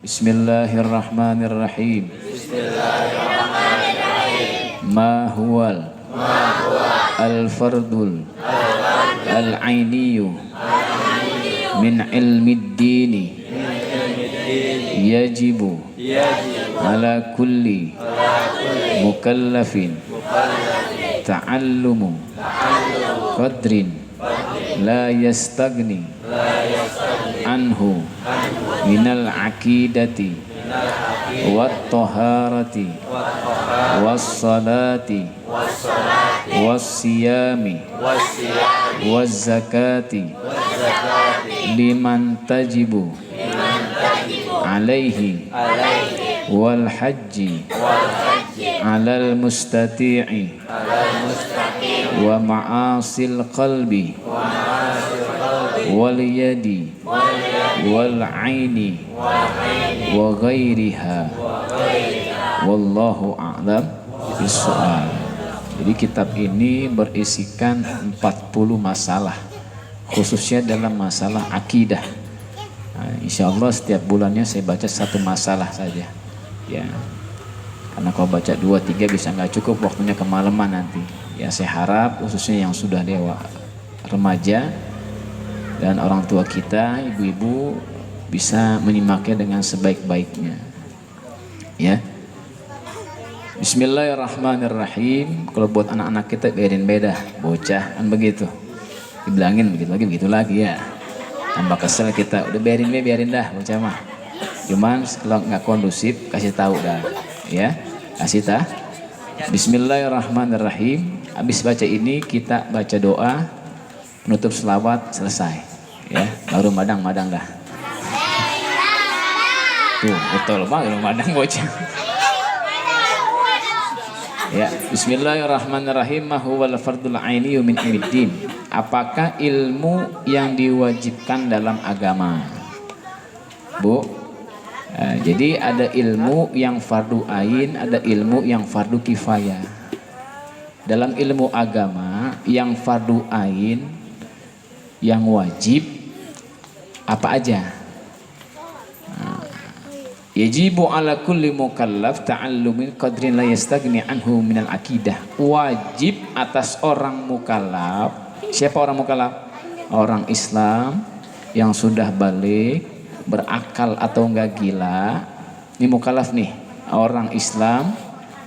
Bismillahirrahmanirrahim. Ma huwal al-fardul al-ainiyu min ilmid dini yajibu ala kulli mukallafin ta'allumu qadrin la yastagni anhu minal aqidati wat taharati was salati was siyami was zakati liman tajibu alaihi wal haji alal mustati'i wa ma'asil qalbi wal yadi wal aini wa ghairiha wallahu a'lam bishawab. Jadi kitab ini berisikan 40 masalah, khususnya dalam masalah akidah. Nah, insya Allah setiap bulannya saya baca satu masalah saja ya, karena kalau baca 2-3 bisa nggak cukup, waktunya kemalaman nanti ya. Saya harap khususnya yang sudah remaja dan orang tua kita, ibu-ibu, bisa menyimaknya dengan sebaik-baiknya ya. Bismillahirrahmanirrahim. Kalau buat anak-anak kita biarin beda, bocah kan begitu, dibilangin begitu lagi ya, tambah kesel kita. Udah biarin dah bocah mah, cuman kalau nggak kondusif kasih tahu dah ya, kasih tahu. Bismillahirrahmanirrahim. Habis baca ini kita baca doa penutup selawat, selesai ya, baru madang dah. Tuh betul banget madang bocah ya. Bismillahirrahmanirrahim. Ma huwal fardul aini min ilmiddin. Apakah ilmu yang diwajibkan dalam agama, Bu? Jadi ada ilmu yang fardu ain, ada ilmu yang fardu kifayah. Dalam ilmu agama yang fardu ain, yang wajib apa aja? Yajibu ala kulli mukallaf ta'allumin qadrin la yastagni anhu minal akidah. Wajib atas orang mukallaf. Siapa orang mukallaf? Orang Islam yang sudah balik, berakal atau enggak gila. Ini mukallaf nih, orang Islam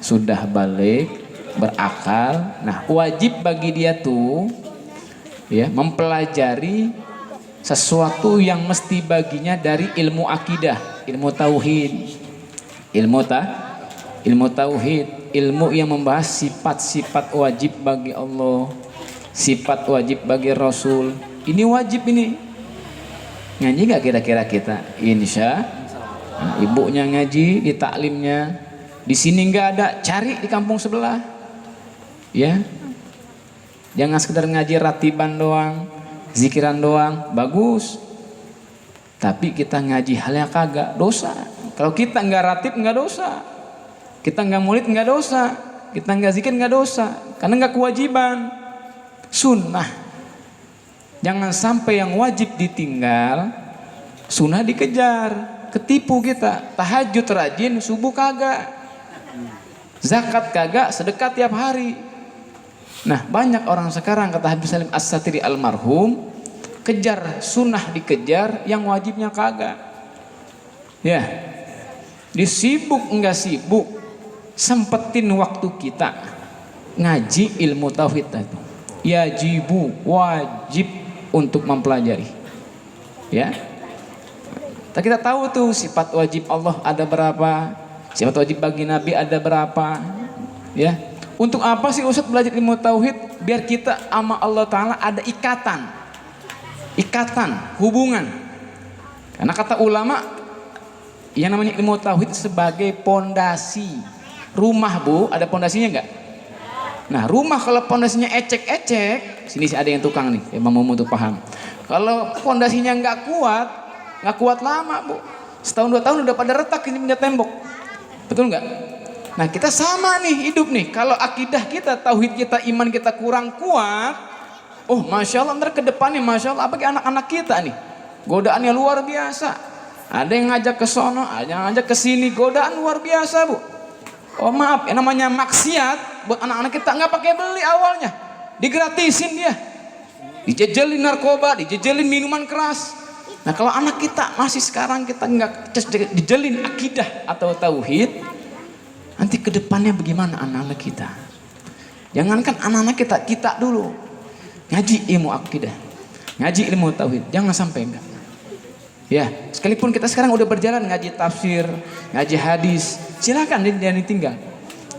sudah balik, berakal. Nah, wajib bagi dia tuh ya mempelajari sesuatu yang mesti baginya dari ilmu akidah, ilmu tauhid, ilmu tauhid, ilmu yang membahas sifat-sifat wajib bagi Allah, sifat wajib bagi Rasul. Ini wajib ini. Ngaji nggak kira-kira kita? Insya. Nah, ibunya ngaji di taklimnya, di sini nggak ada, cari di kampung sebelah. Ya, jangan sekedar ngaji ratiban doang, zikiran doang, bagus. Tapi kita ngaji hal yang kagak, dosa. Kalau kita nggak ratib nggak dosa, kita nggak maulid nggak dosa, kita nggak zikir nggak dosa, karena nggak kewajiban, sunnah. Jangan sampai yang wajib ditinggal, sunnah dikejar, ketipu kita. Tahajud rajin, subuh kagak, zakat kagak, sedekah tiap hari. Nah, banyak orang sekarang, kata Habib Salim As-Satiri almarhum, kejar sunnah dikejar, yang wajibnya kagak. Ya, disibuk enggak sibuk, sempetin waktu kita ngaji ilmu tauhid itu. Yajibu, wajib untuk mempelajari. Ya, kita tahu tuh sifat wajib Allah ada berapa, sifat wajib bagi Nabi ada berapa. Ya, untuk apa sih Ustaz belajar ilmu tauhid? Biar kita sama Allah Ta'ala ada ikatan, hubungan. Karena kata ulama, yang namanya ilmu tauhid sebagai pondasi rumah, Bu. Ada pondasinya enggak? Nah, rumah kalau pondasinya ecek-ecek, sini ada yang tukang nih, Emang mau tuh paham. Kalau pondasinya nggak kuat lama, Bu. Setahun 2 tahun udah pada retak ini punya tembok. Betul nggak? Nah, kita sama nih hidup nih. Kalau akidah kita, tauhid kita, iman kita kurang kuat, oh Masya Allah, ntar ke depannya Masya Allah, apalagi anak-anak kita nih, godaannya luar biasa. Ada yang ngajak ke sono, ada yang ngajak ke sini, godaan luar biasa, Bu. Oh maaf, yang namanya maksiat buat anak-anak kita nggak pakai beli awalnya, digratisin dia, dijejelin narkoba, dijejelin minuman keras. Nah kalau anak kita masih sekarang kita nggak dijelin akidah atau tauhid, nanti kedepannya bagaimana anak-anak kita? Jangankan anak-anak kita dulu ngaji ilmu akidah, ngaji ilmu tauhid, jangan sampai enggak. Ya, sekalipun kita sekarang udah berjalan ngaji tafsir, ngaji hadis, silakan jangan ditinggal.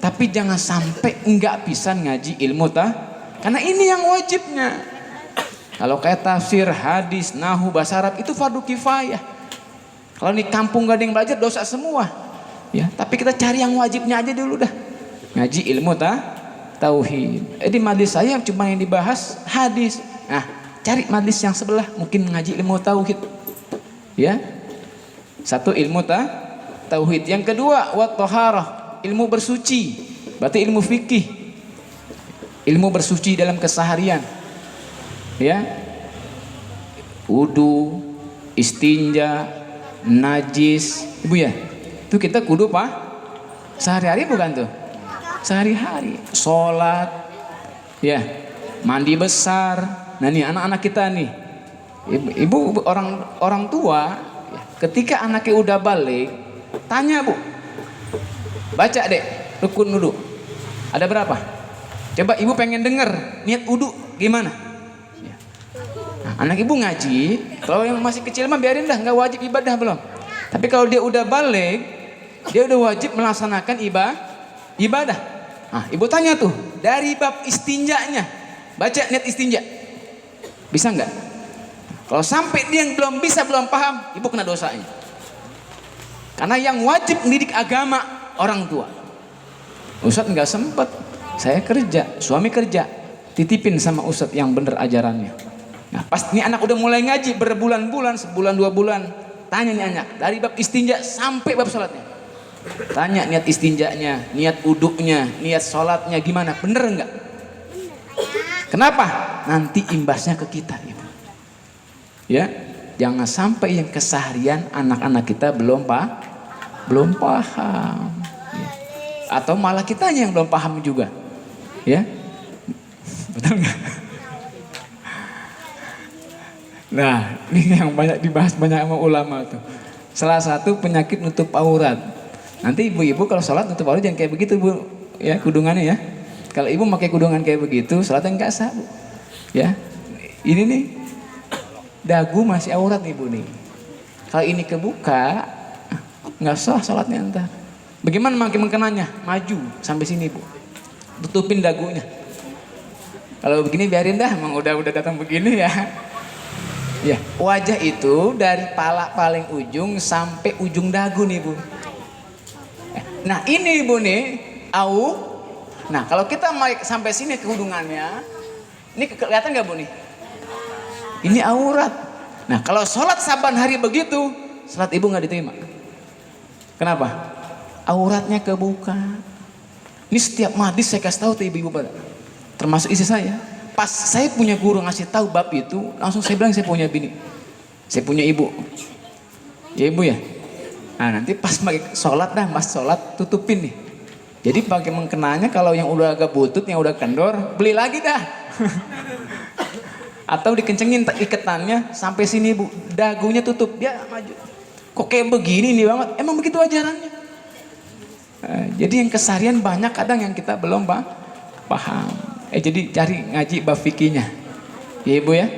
Tapi jangan sampai enggak bisa ngaji ilmu karena ini yang wajibnya. Kalau kayak tafsir, hadis, nahu, bahasa Arab itu fardu kifayah. Kalau di kampung gak ada yang belajar dosa semua. Ya, tapi kita cari yang wajibnya aja dulu dah. Ngaji ilmu tauhid. Di majlis saya cuma yang dibahas hadis. Nah, cari majlis yang sebelah mungkin ngaji ilmu tauhid. Ya, satu ilmu tauhid. Yang kedua wat thaharah, ilmu bersuci. Berarti ilmu fikih, ilmu bersuci dalam keseharian. Ya, wudu, istinja, najis, ibu ya. Itu kita kudu sehari-hari bukan tuh? Sehari-hari. Sholat, ya, mandi besar. Nah nih anak-anak kita nih. Ibu orang tua ketika anaknya udah balik tanya, Bu, baca deh rukun wudu ada berapa, coba ibu pengen denger niat wudu gimana ya. Nah, anak ibu ngaji, kalau yang masih kecil mah biarin dah, nggak wajib ibadah belum, tapi kalau dia udah balik dia udah wajib melaksanakan ibadah. Nah, ibu tanya tuh dari bab istinjanya, baca niat istinja bisa nggak? Kalau sampai dia yang belum bisa, belum paham, ibu kena dosanya. Karena yang wajib mendidik agama orang tua. Ustadz nggak sempet, saya kerja, suami kerja, titipin sama Ustadz yang bener ajarannya. Nah pas ini anak udah mulai ngaji berbulan-bulan, sebulan 2 bulan, tanya nih anak dari bab istinja sampai bab sholatnya. Tanya niat istinjanya, niat uduknya, niat sholatnya gimana, bener nggak? Kenapa? Nanti imbasnya ke kita. Ya, jangan sampai yang keseharian anak-anak kita belum paham, ya. Atau malah kitanya yang belum paham juga, ya, betul nggak? Nah, ini yang banyak dibahas banyak sama ulama tuh. Salah satu penyakit nutup aurat. Nanti ibu-ibu kalau sholat nutup aurat jangan kayak begitu, Bu, ya, kudungannya ya. Kalau ibu pakai kudungan kayak begitu, sholatnya nggak sah, Bu. Ya, ini nih. Dagu masih aurat nih, Bu nih. Kalau ini kebuka, nggak sah sholatnya entar. Bagaimana makin mengenanya? Maju sampai sini, Bu. Tutupin dagunya. Kalau begini biarin dah, emang udah datang begini ya. Ya, wajah itu dari pala paling ujung sampai ujung dagu nih, Bu. Nah ini, Bu nih, Nah kalau kita sampai sini kehudungannya, ini kelihatan nggak, Bu nih? Ini aurat. Nah kalau sholat saban hari begitu, sholat ibu nggak diterima. Kenapa? Auratnya kebuka. Ini setiap majlis saya kasih tahu ke ibu-ibu pada, termasuk istri saya. Pas saya punya guru ngasih tahu bab itu, langsung saya bilang saya punya bini, saya punya ibu. Ya ibu ya. Nah nanti pas sholat dah, mas sholat tutupin nih. Jadi pakai mengkenanya kalau yang udah agak butut, yang udah kendor, beli lagi dah. Atau dikencengin iketannya sampai sini, Bu, dagunya tutup, dia maju. Kok kayak begini nih banget? Emang begitu ajarannya. Jadi yang keseharian banyak kadang yang kita belum paham. Jadi cari ngaji bab fikihnya. Ya Ibu ya.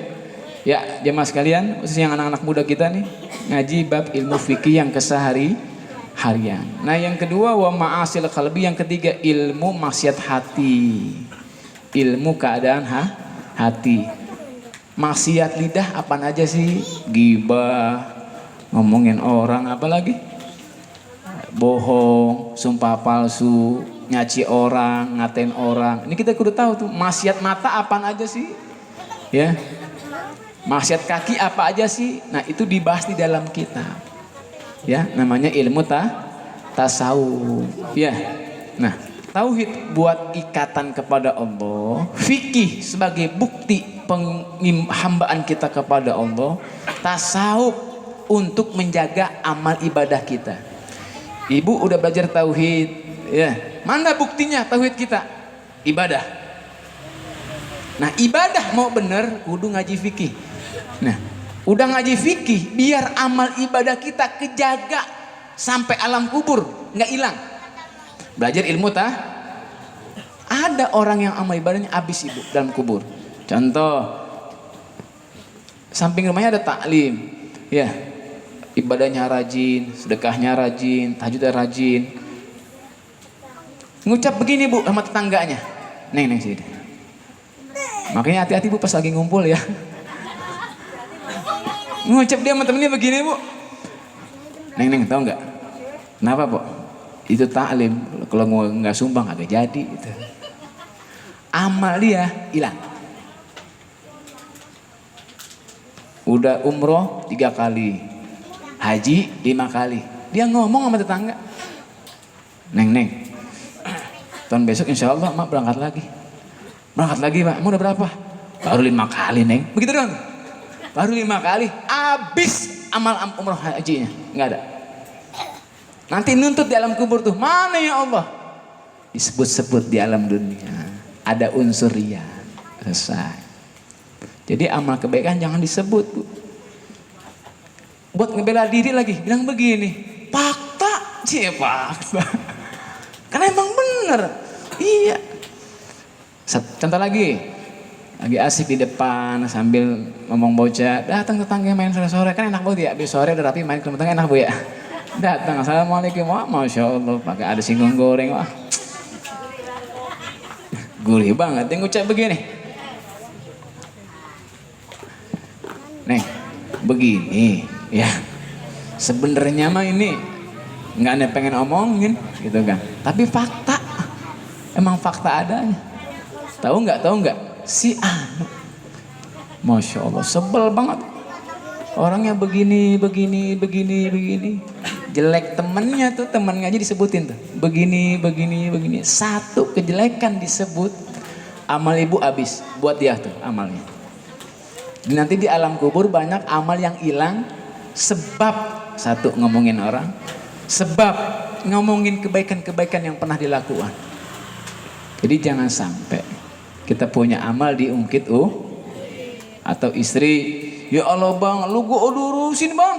Ya jemaah sekalian, khususnya yang anak-anak muda kita nih, ngaji bab ilmu fikih yang kesehari-harian. Nah yang kedua wa ma'asil qalbi, yang ketiga ilmu maksiat hati. Ilmu keadaan hati. Maksiat lidah apaan aja sih? Ghibah, ngomongin orang, apa lagi? Bohong, sumpah palsu, nyaci orang, ngatain orang. Ini kita kudu tahu tuh. Maksiat mata apaan aja sih? Ya. Maksiat kaki apa aja sih? Nah, itu dibahas di dalam kitab. Ya, namanya ilmu tasawuf. Ya. Nah, tauhid buat ikatan kepada Allah, fikih sebagai bukti penghambaan kita kepada Allah, tasawuf untuk menjaga amal ibadah kita. Ibu udah belajar tauhid, ya. Mana buktinya tauhid kita? Ibadah. Nah, ibadah mau bener kudu ngaji fikih. Nah, udah ngaji fikih, biar amal ibadah kita kejaga sampai alam kubur, nggak hilang. Belajar ilmu tah? Ada orang yang amal ibadahnya habis ibu dalam kubur. Contoh, samping rumahnya ada taklim, ya, ibadahnya rajin, sedekahnya rajin, tahajudnya rajin. Ngucap begini bu sama tetangganya, neng sini. Makanya hati-hati bu pas lagi ngumpul ya. Ngucap dia sama temennya begini bu, neng tahu nggak? Kenapa bu? Itu taklim, kalau nggak sumbang agak jadi. Gitu. Amal dia hilang. Udah umroh 3 kali, haji 5 kali. Dia ngomong sama tetangga, neng, tahun besok insya Allah mak berangkat lagi. Berangkat lagi pak, mau udah berapa? Baru 5 kali neng. Begitu dong. Baru 5 kali, habis amal umroh hajinya, nggak ada. Nanti nuntut di alam kubur tuh, mana ya Allah? Disebut-sebut di alam dunia. Ada unsur riya, selesai. Jadi amal kebaikan jangan disebut bu. Buat ngebela diri lagi, bilang begini, fakta, fakta. Karena emang bener, iya. Contoh lagi asik di depan sambil ngomong bocah, datang tetangga main sore-sore, kan enak banget ya, abis sore udah rapi main ke tetangga enak bu ya. Datang, assalamualaikum, wah masya Allah, pakai ada singkong goreng, wah gurih banget, yang ngucap begini, nih begini, ya sebenarnya mah ini nggak ada pengen omongin, gitu kan, tapi fakta, emang fakta adanya, tahu nggak, si anu, masya Allah, sebel banget. Orangnya begini, jelek temennya tuh, temen ngaji disebutin tuh, begini, satu kejelekan disebut, amal ibu habis, buat dia tuh amalnya. Nanti di alam kubur banyak amal yang hilang, sebab satu ngomongin orang, sebab ngomongin kebaikan-kebaikan yang pernah dilakukan. Jadi jangan sampai kita punya amal diungkit atau istri, ya Allah bang, lu gue urusin bang,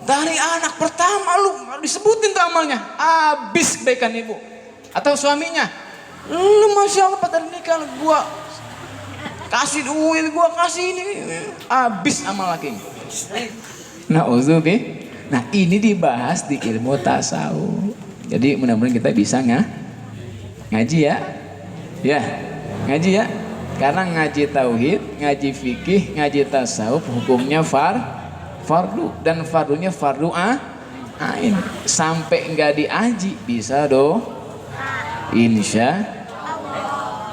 dari anak pertama lu disebutin tuh amalnya, habis kebaikan ibu. Atau suaminya, lu masya Allah pada nikah gue kasih duit, gue kasih ini, habis amal lakinya. Nah ini dibahas di ilmu tasawuf. Jadi mudah-mudahan kita bisa ngaji ya, ngaji ya. Karena ngaji tauhid, ngaji fikih, ngaji tasawuf hukumnya fardu, dan fardunya fardu ain. Sampai enggak diaji bisa insya.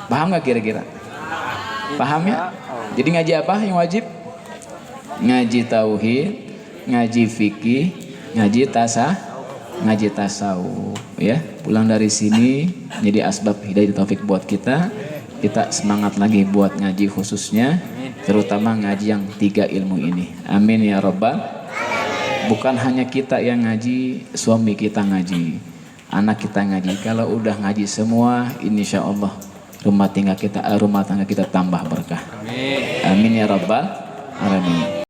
Paham nggak kira-kira? Paham ya? Jadi ngaji apa yang wajib? Ngaji tauhid, ngaji fikih, ngaji tasawuf ya. Pulang dari sini jadi asbab hidayah taufik buat kita. Kita semangat lagi buat ngaji khususnya, terutama ngaji yang 3 ilmu ini. Amin ya Rabbal. Bukan hanya kita yang ngaji, suami kita ngaji, anak kita ngaji. Kalau udah ngaji semua, insya Allah rumah tangga kita tambah berkah. Amin ya Rabbal alamin.